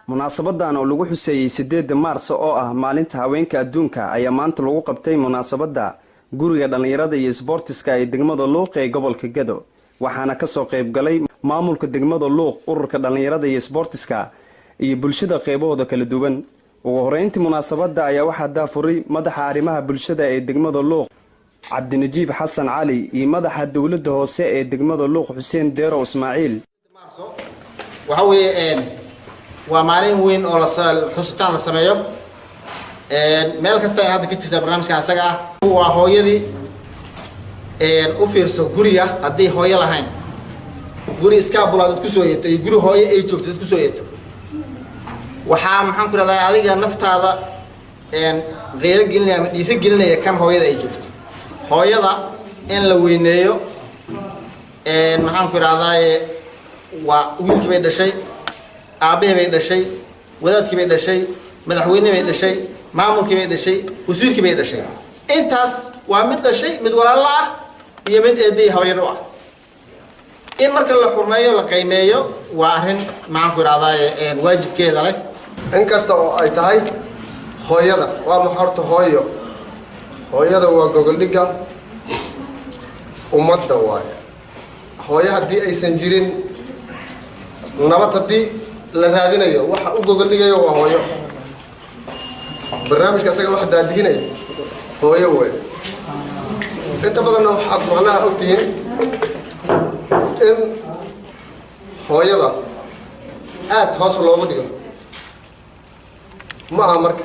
munaasabadan oo lagu xuseeyay 8 Maarso oo ah maalinta haweenka adduunka ayaa maanta lagu qabtay munaasabada guriga dhalinyarada iyo sportiska ee degmada Luuq ee gobolka Gado waxaana ka soo qayb galay maamulka degmada Luuq ururka dhalinyarada iyo sportiska iyo bulshada qaybahooda kala duwan ugu horeyntii munaasabada ayaa waxaa daafuray madaxa arrimaha bulshada ee degmada Luuq Cabdinajiib Xasan Cali iyo madaxa dawladda hoose ee degmada Luuq Xuseen Deero Ismaaciil waxa weeye waa maalin weyn oo la xusitaan la sameeyo meel kasta ay hadda ka jirta barnaamijka asaga ah waa hooyadii u fiirso guriga haddii hooyo lahayn guri iska bulaad ku soo yeeto iyo guri hooyo ay joogto ku soo yeeto waxaa maxaan ku radaa adiga naftaada qeyr gelinaya ama dhiisa gelinaya kan hooyada ay joogto hooyada in la weyneeyo maxaan ku radaa waa wiilkii bay dhashay aabahay bay dhashay wadaadkii bay dhashay madaxweyne bay dhashay maamulkii bay dhashay wasiirkii bay dhashay intaas waa mid dhashay mid walaal ah iyo mid eeday haween u ah in marka la xurmeeyo la qiimeeyo waa arin maxaan ku raadaaye waajibkeeda leh in kasta oo ay tahay hooyada waa maxorta hooyada waa gogoldhiga ummadda waaye hooyo haddii aysan jirin nabad haddii la raadinayo waxa u gogoldhigayo waa hooyo barnaamijka asaga waxa daadihinaya hooyo way inta badan waxaad macnaha ogtihiin in hooyada aad hoos loogu dhigo ma aha marka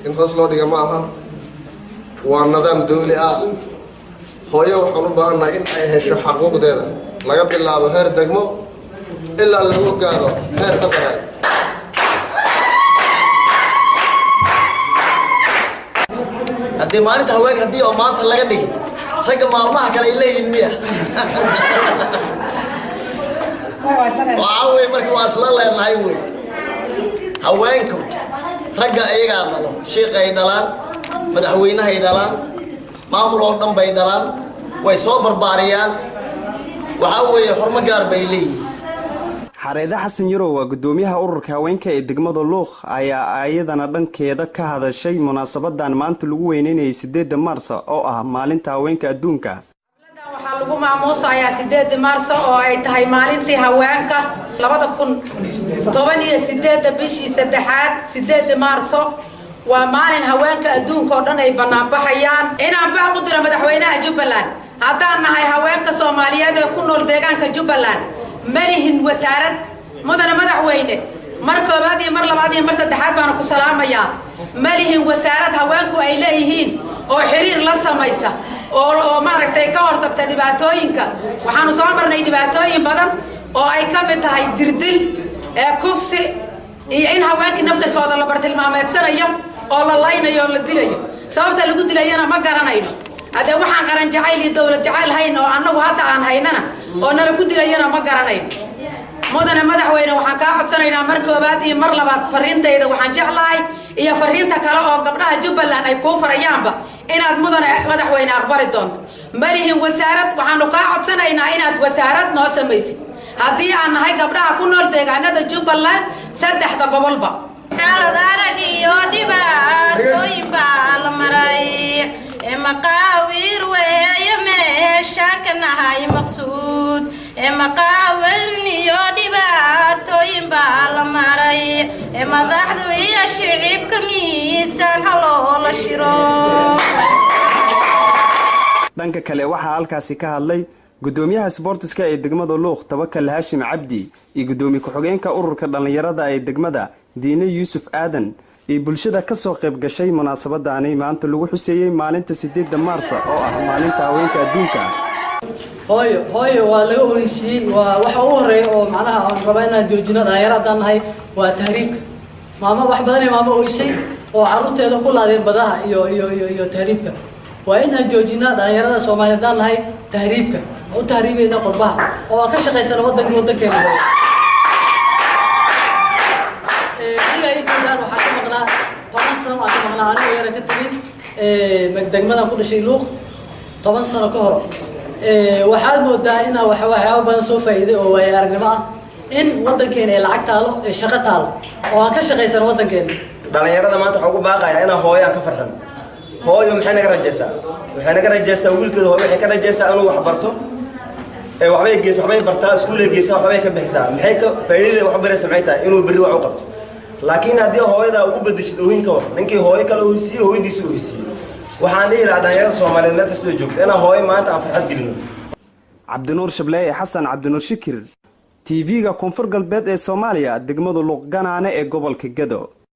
in hoos loo dhiga ma aha waa nidaam dawli ah hooyo waxaan u baahannahay in ay hesho xaquuqdeeda laga bilaabo heer degmo ilaa lagu gaaro heer federaal haddii maalinta haweenka haddii oo maanta laga dhigi ragga maalmaha kale ay leeyihiin miya waxaa wey marka waa isla leenahay wey haweenku ragga ayagaa dhalo shiiqa ay dhalaan madaxweynaha ay dhalaan maamul oo dhan bay dhalaan way soo barbaariyaan waxaa weeye xurmo gaar bay leeyihiin xareeda xasan yarow waa gudoomiyaha ururka haweenka ee degmada Luuq ayaa ayadana dhankeeda ka hadashay munaasabadan maanta lagu weyneynayay 8 Maarso oo ah maalinta haweenka adduunka waxaa lagu maamuusayaa 8 Maarso oo ay tahay maalintii haweenka 2018 bishii 3 8 Maarso waa maalin haweenka adduunka oo dhan ay banaanbaxayaan inaan baa u diro madaxweynaha Jubbaland haddaan nahay haweenka Soomaaliyeed ee ku nool deegaanka Jubbaland malihin wasaarad mudana madaxweyne mar koobaad iyo mar labaad iyo mar saddexaad baan ku salaamayaa malihin wasaarad haweenku ay leeyihiin oo xiriir la samaysa oo maaragtay ka hortagta dhibaatooyinka waxaanu soo marnay dhibaatooyin badan oo ay ka mid tahay jirdil kufsi iyo in haweenkii naftarkooda la bartilmaameedsanayo oo la laynayo oo la dilayo sababta lagu dilayana ma garanayno hadee waxaan qaran jacayl iyo dawlad jacayl hayn oo annagu hadda aan haynana oo nala ku dilayana ma garanayno mudana madaxweyne waxaan kaa codsanaynaa mar koobaad iyo mar labaad fariintayda waxaan jeclahay iyo fariinta kale oo gabdhaha Jubbaland ay ku farayaanba inaad mudana madaxweyne aqbali doonto malihin wasaarad waxaanu kaa codsanaynaa inaad wasaarad noo samaysid haddii aan nahay gabdhaha ku nool deegaanada Jubbaland 3 gobolba xaalad arag iyo dhibaatooyin baa la maray maqaawir weeye meeshaan ka nahay maqsuud maqaawir iyo dhibaatooyin baa la maray madaxdu iyo shicibka miisaan haloo la shiro dhanka kale waxaa halkaasi ka hadlay gudoomiyaha sportiska ee degmada Luuq Tabakal Haashim Cabdi iyo gudoomiye ku-xigeenka ururka dhalinyarada ee degmada Diine Yuusuf Aadan iyo bulshada ka soo qayb gashay munaasabadani maanta lagu xuseeyay maalinta 8 Maarso oo ah maalinta haweenka adduunka hooyo waa laga horeysiyay waa waxa uu horeeyay oo macnaha aan rabaa inaan joojino dhalinyarada nahay waa tahriibka maama wax badan maama oysay oo caruurteeda ku laadeen badaha iyo tahriibka waa inaan joojino dhalinyarada Soomaaliyeed nahay tahriibka oo tahriibeyna qurbaha oo ka shaqeysana wadankeena waxaa ka maqnaa 10 sano waxaa ka maqnaa anigu yara ka tagay degmadan ku dhashay Luuq 10 sano ka hor waxaad moodaa inaa waxyaabo badan soo faa'iiday oo way aragnimo ah in waddankeena ay lacag taalo ee shaqo taalo oo aan ka shaqaysano waddankeena dhalinyarada maanta waxaan ugu baaqayaa inaan hooyo aan ka farxan hooyo maxay naga rajaysaa waxay naga rajaysaa wiilkeeda hooyo waxay ka rajaysaa inuu wax barto ee waxbay geyso waxbay bartaa iskuulay geysaa waxbay ka bixisaa maxay ka faa'iidada wax baraysa maxay tahay inuu berri wax u qabto laakiin haddii hooyada ugu bedeshid oohinka wax ninkii hooyo kale uu siiyay hooyadiisa uu siiyay waxaan dhihi lahaa dhalinyarada Soomaaliyeed meel kasta joogto inaan hooyo maanta aan farxad gelino cabdinuur Shableey Xasan Cabdinuur Shikir TV-ga Koonfur Galbeed ee Soomaaliya degmada Luuqganaane ee gobolka Gado